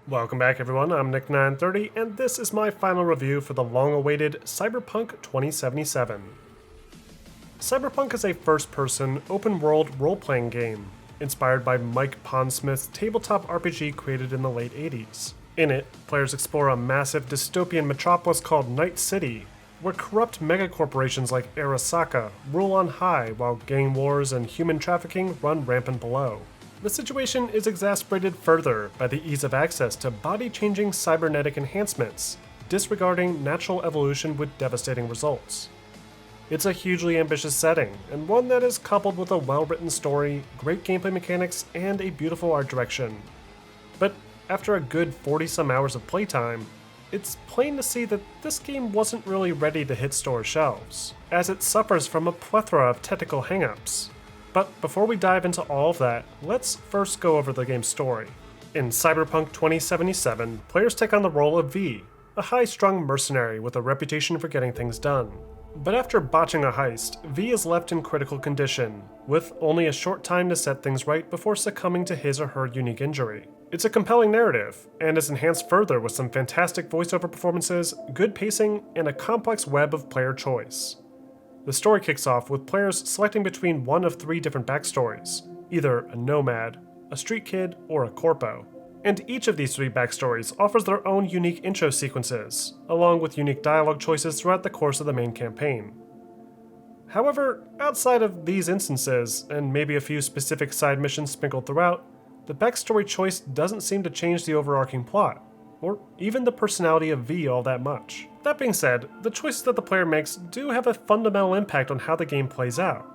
Welcome back everyone, I'm Nick930 and this is my final review for the long-awaited Cyberpunk 2077. Cyberpunk is a first-person, open-world role-playing game, inspired by Mike Pondsmith's tabletop RPG created in the late 80s. In it, players explore a massive dystopian metropolis called Night City, where corrupt megacorporations like Arasaka rule on high while gang wars and human trafficking run rampant below. The situation is exacerbated further by the ease of access to body-changing cybernetic enhancements, disregarding natural evolution with devastating results. It's a hugely ambitious setting, and one that is coupled with a well-written story, great gameplay mechanics, and a beautiful art direction. But after a good 40-some hours of playtime, it's plain to see that this game wasn't really ready to hit store shelves, as it suffers from a plethora of technical hangups. But before we dive into all of that, let's first go over the game's story. In Cyberpunk 2077, players take on the role of V, a high-strung mercenary with a reputation for getting things done. But after botching a heist, V is left in critical condition, with only a short time to set things right before succumbing to his or her unique injury. It's a compelling narrative, and is enhanced further with some fantastic voiceover performances, good pacing, and a complex web of player choice. The story kicks off with players selecting between one of three different backstories, either a nomad, a street kid, or a corpo. And each of these three backstories offers their own unique intro sequences, along with unique dialogue choices throughout the course of the main campaign. However, outside of these instances, and maybe a few specific side missions sprinkled throughout, the backstory choice doesn't seem to change the overarching plot, or even the personality of V all that much. That being said, the choices that the player makes do have a fundamental impact on how the game plays out.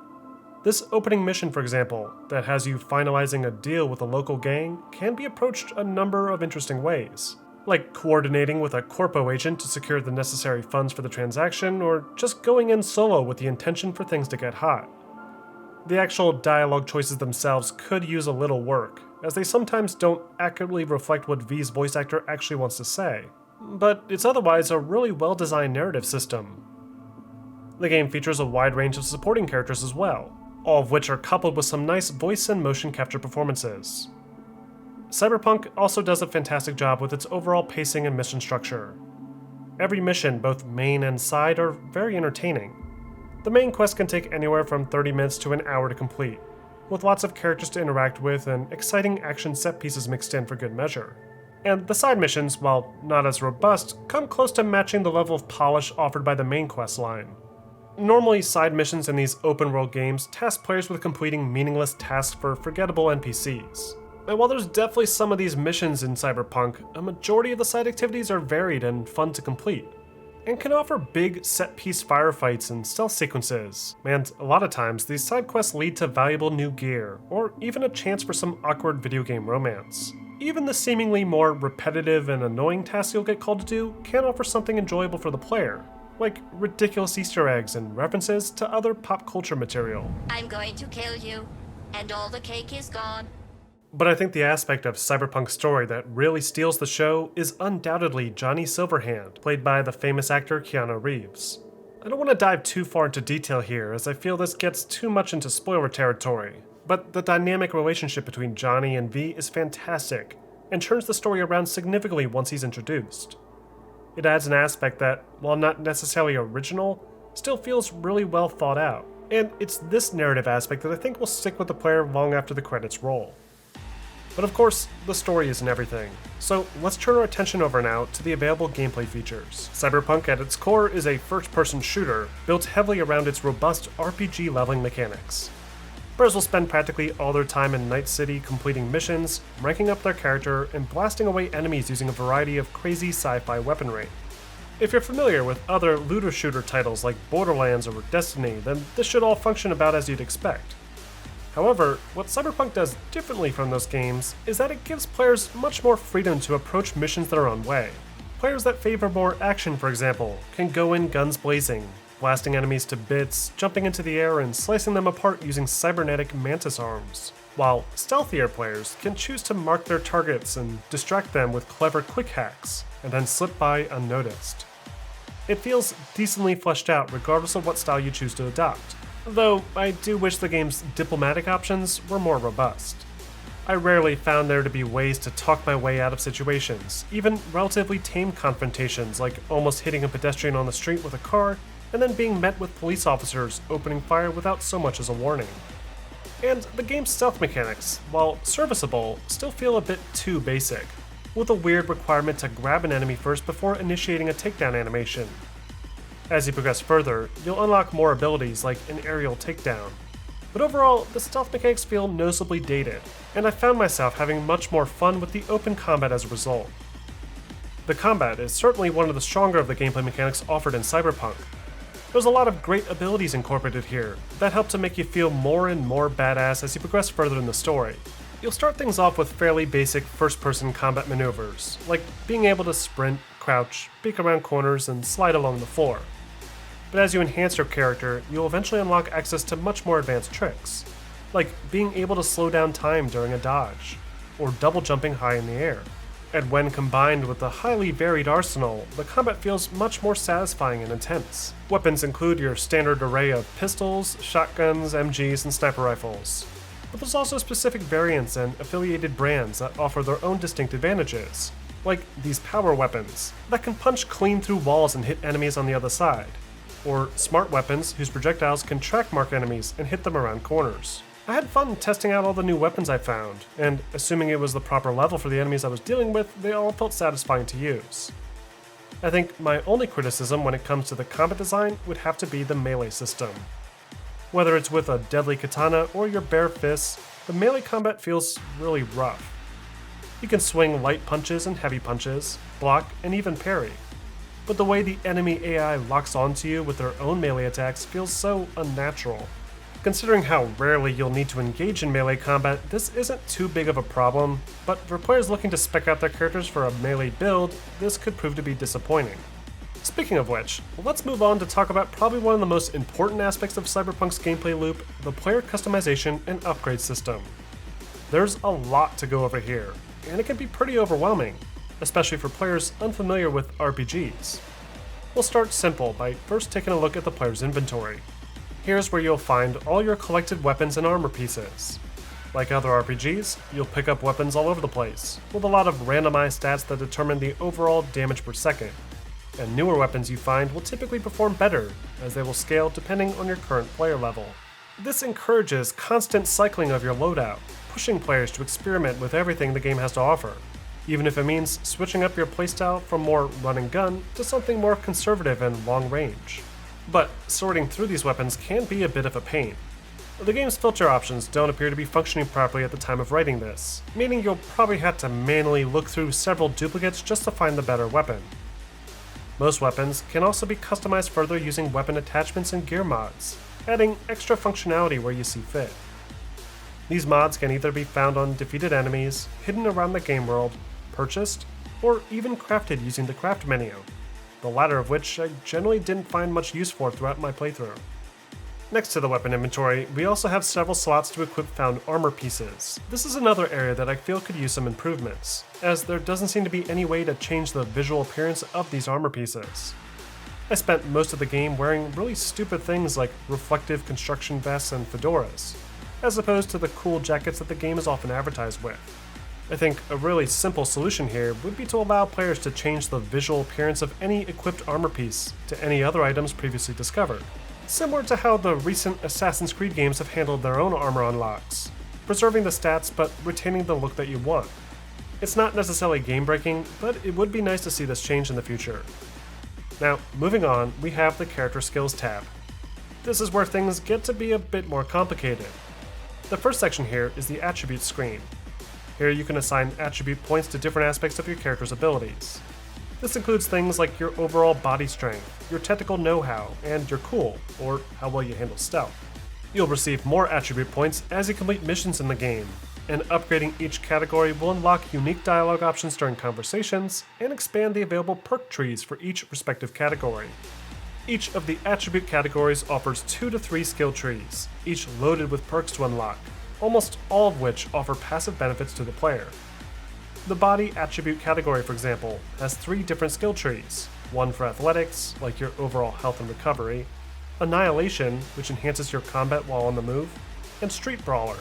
This opening mission, for example, that has you finalizing a deal with a local gang, can be approached a number of interesting ways, like coordinating with a corpo agent to secure the necessary funds for the transaction, or just going in solo with the intention for things to get hot. The actual dialogue choices themselves could use a little work, as they sometimes don't accurately reflect what V's voice actor actually wants to say, but it's otherwise a really well-designed narrative system. The game features a wide range of supporting characters as well, all of which are coupled with some nice voice and motion capture performances. Cyberpunk also does a fantastic job with its overall pacing and mission structure. Every mission, both main and side, are very entertaining. The main quest can take anywhere from 30 minutes to an hour to complete, with lots of characters to interact with and exciting action set pieces mixed in for good measure. And the side missions, while not as robust, come close to matching the level of polish offered by the main quest line. Normally, side missions in these open-world games task players with completing meaningless tasks for forgettable NPCs. And while there's definitely some of these missions in Cyberpunk, a majority of the side activities are varied and fun to complete, and can offer big set-piece firefights and stealth sequences. And a lot of times, these side quests lead to valuable new gear, or even a chance for some awkward video game romance. Even the seemingly more repetitive and annoying tasks you'll get called to do can offer something enjoyable for the player, like ridiculous Easter eggs and references to other pop culture material. I'm going to kill you, and all the cake is gone. But I think the aspect of Cyberpunk's story that really steals the show is undoubtedly Johnny Silverhand, played by the famous actor Keanu Reeves. I don't want to dive too far into detail here, as I feel this gets too much into spoiler territory, but the dynamic relationship between Johnny and V is fantastic, and turns the story around significantly once he's introduced. It adds an aspect that, while not necessarily original, still feels really well thought out, and it's this narrative aspect that I think will stick with the player long after the credits roll. But of course, the story isn't everything, so let's turn our attention over now to the available gameplay features. Cyberpunk at its core is a first-person shooter built heavily around its robust RPG leveling mechanics. Players will spend practically all their time in Night City completing missions, ranking up their character, and blasting away enemies using a variety of crazy sci-fi weaponry. If you're familiar with other looter shooter titles like Borderlands or Destiny, then this should all function about as you'd expect. However, what Cyberpunk does differently from those games is that it gives players much more freedom to approach missions that are on way. Players that favor more action, for example, can go in guns blazing, blasting enemies to bits, jumping into the air, and slicing them apart using cybernetic mantis arms, while stealthier players can choose to mark their targets and distract them with clever quick hacks, and then slip by unnoticed. It feels decently fleshed out regardless of what style you choose to adopt, though I do wish the game's diplomatic options were more robust. I rarely found there to be ways to talk my way out of situations, even relatively tame confrontations like almost hitting a pedestrian on the street with a car and then being met with police officers opening fire without so much as a warning. And the game's stealth mechanics, while serviceable, still feel a bit too basic, with a weird requirement to grab an enemy first before initiating a takedown animation. As you progress further, you'll unlock more abilities like an aerial takedown. But overall, the stealth mechanics feel noticeably dated, and I found myself having much more fun with the open combat as a result. The combat is certainly one of the stronger of the gameplay mechanics offered in Cyberpunk. There's a lot of great abilities incorporated here that help to make you feel more and more badass as you progress further in the story. You'll start things off with fairly basic first-person combat maneuvers, like being able to sprint, crouch, peek around corners, and slide along the floor. But as you enhance your character, you'll eventually unlock access to much more advanced tricks, like being able to slow down time during a dodge, or double jumping high in the air. And when combined with a highly varied arsenal, the combat feels much more satisfying and intense. Weapons include your standard array of pistols, shotguns, MGs, and sniper rifles. But there's also specific variants and affiliated brands that offer their own distinct advantages, like these power weapons that can punch clean through walls and hit enemies on the other side, or smart weapons whose projectiles can track mark enemies and hit them around corners. I had fun testing out all the new weapons I found, and assuming it was the proper level for the enemies I was dealing with, they all felt satisfying to use. I think my only criticism when it comes to the combat design would have to be the melee system. Whether it's with a deadly katana or your bare fists, the melee combat feels really rough. You can swing light punches and heavy punches, block, and even parry. But the way the enemy AI locks onto you with their own melee attacks feels so unnatural. Considering how rarely you'll need to engage in melee combat, this isn't too big of a problem, but for players looking to spec out their characters for a melee build, this could prove to be disappointing. Speaking of which, let's move on to talk about probably one of the most important aspects of Cyberpunk's gameplay loop, the player customization and upgrade system. There's a lot to go over here, and it can be pretty overwhelming, especially for players unfamiliar with RPGs. We'll start simple by first taking a look at the player's inventory. Here's where you'll find all your collected weapons and armor pieces. Like other RPGs, you'll pick up weapons all over the place, with a lot of randomized stats that determine the overall damage per second. And newer weapons you find will typically perform better, as they will scale depending on your current player level. This encourages constant cycling of your loadout, pushing players to experiment with everything the game has to offer, even if it means switching up your playstyle from more run and gun to something more conservative and long range. But sorting through these weapons can be a bit of a pain. The game's filter options don't appear to be functioning properly at the time of writing this, meaning you'll probably have to manually look through several duplicates just to find the better weapon. Most weapons can also be customized further using weapon attachments and gear mods, adding extra functionality where you see fit. These mods can either be found on defeated enemies, hidden around the game world, purchased, or even crafted using the craft menu, the latter of which I generally didn't find much use for throughout my playthrough. Next to the weapon inventory, we also have several slots to equip found armor pieces. This is another area that I feel could use some improvements, as there doesn't seem to be any way to change the visual appearance of these armor pieces. I spent most of the game wearing really stupid things like reflective construction vests and fedoras, as opposed to the cool jackets that the game is often advertised with. I think a really simple solution here would be to allow players to change the visual appearance of any equipped armor piece to any other items previously discovered, similar to how the recent Assassin's Creed games have handled their own armor unlocks, preserving the stats but retaining the look that you want. It's not necessarily game-breaking, but it would be nice to see this change in the future. Now, moving on, we have the Character Skills tab. This is where things get to be a bit more complicated. The first section here is the Attributes screen. Here you can assign attribute points to different aspects of your character's abilities. This includes things like your overall body strength, your technical know-how, and your cool, or how well you handle stealth. You'll receive more attribute points as you complete missions in the game, and upgrading each category will unlock unique dialogue options during conversations and expand the available perk trees for each respective category. Each of the attribute categories offers 2 to 3 skill trees, each loaded with perks to unlock, almost all of which offer passive benefits to the player. The body attribute category, for example, has 3 different skill trees, one for athletics, like your overall health and recovery, annihilation, which enhances your combat while on the move, and street brawler,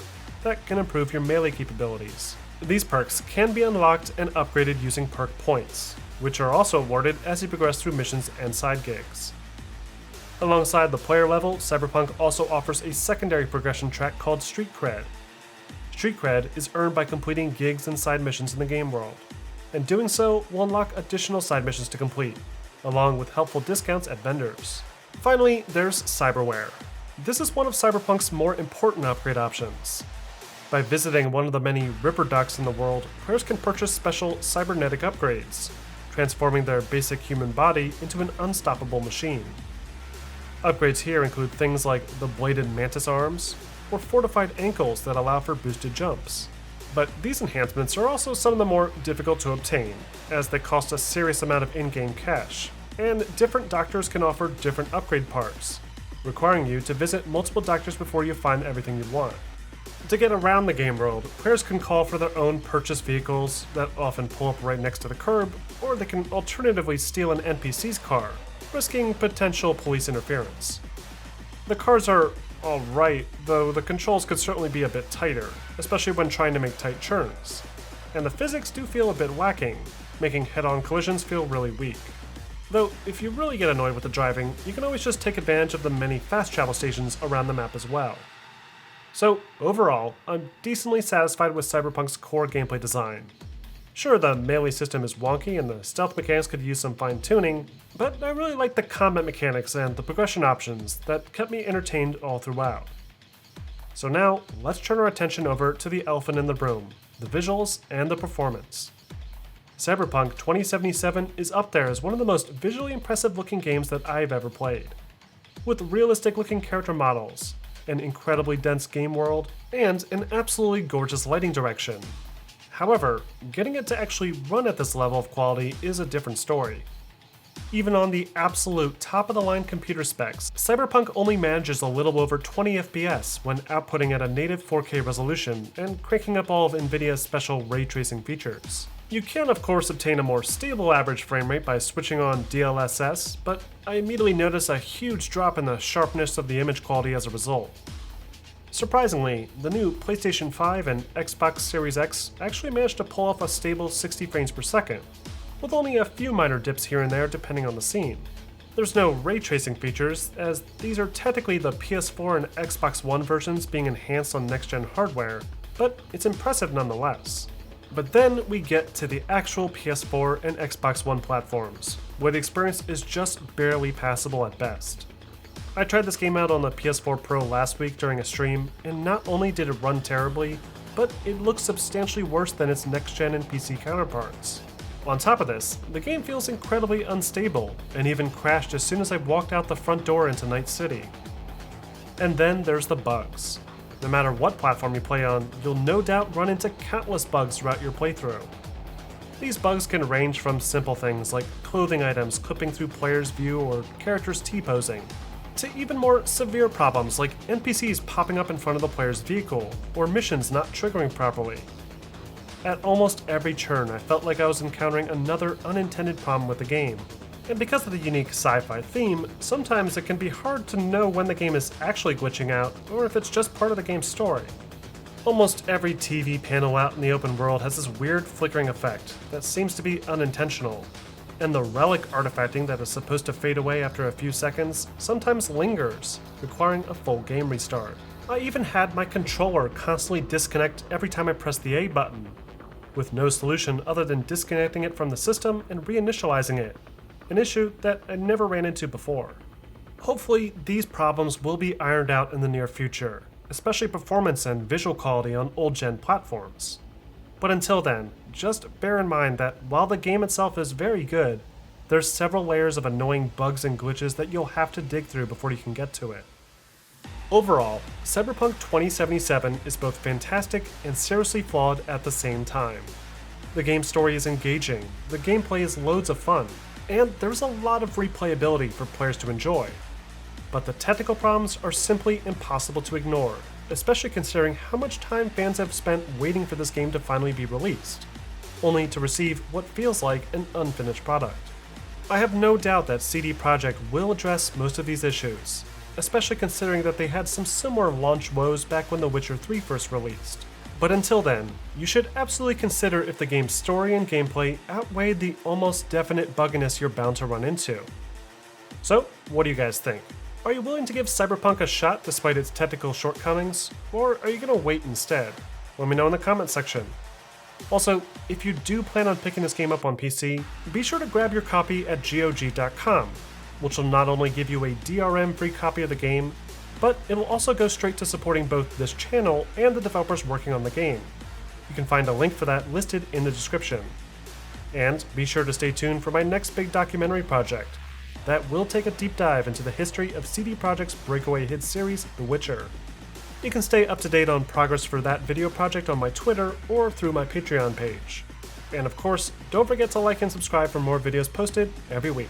that can improve your melee capabilities. These perks can be unlocked and upgraded using perk points, which are also awarded as you progress through missions and side gigs. Alongside the player level, Cyberpunk also offers a secondary progression track called Street Cred. Street Cred is earned by completing gigs and side missions in the game world, and doing so will unlock additional side missions to complete, along with helpful discounts at vendors. Finally, there's Cyberware. This is one of Cyberpunk's more important upgrade options. By visiting one of the many Ripper docks in the world, players can purchase special cybernetic upgrades, transforming their basic human body into an unstoppable machine. Upgrades here include things like the bladed mantis arms, or fortified ankles that allow for boosted jumps. But these enhancements are also some of the more difficult to obtain, as they cost a serious amount of in-game cash, and different doctors can offer different upgrade parts, requiring you to visit multiple doctors before you find everything you want. To get around the game world, players can call for their own purchased vehicles that often pull up right next to the curb, or they can alternatively steal an NPC's car, risking potential police interference. The cars are alright, though the controls could certainly be a bit tighter, especially when trying to make tight turns. And the physics do feel a bit lacking, making head-on collisions feel really weak. Though, if you really get annoyed with the driving, you can always just take advantage of the many fast travel stations around the map as well. So, overall, I'm decently satisfied with Cyberpunk's core gameplay design. Sure, the melee system is wonky and the stealth mechanics could use some fine-tuning, but I really like the combat mechanics and the progression options that kept me entertained all throughout. So now, let's turn our attention over to the elephant in the room, the visuals and the performance. Cyberpunk 2077 is up there as one of the most visually impressive looking games that I've ever played. With realistic looking character models, an incredibly dense game world, and an absolutely gorgeous lighting direction. However, getting it to actually run at this level of quality is a different story. Even on the absolute top-of-the-line computer specs, Cyberpunk only manages a little over 20 FPS when outputting at a native 4K resolution and cranking up all of NVIDIA's special ray tracing features. You can of course obtain a more stable average frame rate by switching on DLSS, but I immediately notice a huge drop in the sharpness of the image quality as a result. Surprisingly, the new PlayStation 5 and Xbox Series X actually managed to pull off a stable 60 frames per second, with only a few minor dips here and there depending on the scene. There's no ray tracing features, as these are technically the PS4 and Xbox One versions being enhanced on next-gen hardware, but it's impressive nonetheless. But then we get to the actual PS4 and Xbox One platforms, where the experience is just barely passable at best. I tried this game out on the PS4 Pro last week during a stream, and not only did it run terribly, but it looks substantially worse than its next-gen and PC counterparts. On top of this, the game feels incredibly unstable, and even crashed as soon as I walked out the front door into Night City. And then there's the bugs. No matter what platform you play on, you'll no doubt run into countless bugs throughout your playthrough. These bugs can range from simple things like clothing items clipping through players' view or characters T-posing, to even more severe problems like NPCs popping up in front of the player's vehicle, or missions not triggering properly. At almost every turn, I felt like I was encountering another unintended problem with the game, and because of the unique sci-fi theme, sometimes it can be hard to know when the game is actually glitching out, or if it's just part of the game's story. Almost every TV panel out in the open world has this weird flickering effect that seems to be unintentional, and the relic artifacting that is supposed to fade away after a few seconds sometimes lingers, requiring a full game restart. I even had my controller constantly disconnect every time I pressed the A button, with no solution other than disconnecting it from the system and reinitializing it, an issue that I never ran into before. Hopefully, these problems will be ironed out in the near future, especially performance and visual quality on old-gen platforms. But until then, just bear in mind that while the game itself is very good, there's several layers of annoying bugs and glitches that you'll have to dig through before you can get to it. Overall, Cyberpunk 2077 is both fantastic and seriously flawed at the same time. The game's story is engaging, the gameplay is loads of fun, and there's a lot of replayability for players to enjoy. But the technical problems are simply impossible to ignore, especially considering how much time fans have spent waiting for this game to finally be released, only to receive what feels like an unfinished product. I have no doubt that CD Projekt will address most of these issues, especially considering that they had some similar launch woes back when The Witcher 3 first released. But until then, you should absolutely consider if the game's story and gameplay outweighed the almost definite bugginess you're bound to run into. So, what do you guys think? Are you willing to give Cyberpunk a shot despite its technical shortcomings, or are you going to wait instead? Let me know in the comments section. Also, if you do plan on picking this game up on PC, be sure to grab your copy at GOG.com, which will not only give you a DRM-free copy of the game, but it'll also go straight to supporting both this channel and the developers working on the game. You can find a link for that listed in the description. And be sure to stay tuned for my next big documentary project that will take a deep dive into the history of CD Projekt's breakaway hit series, The Witcher. You can stay up to date on progress for that video project on my Twitter or through my Patreon page. And of course, don't forget to like and subscribe for more videos posted every week.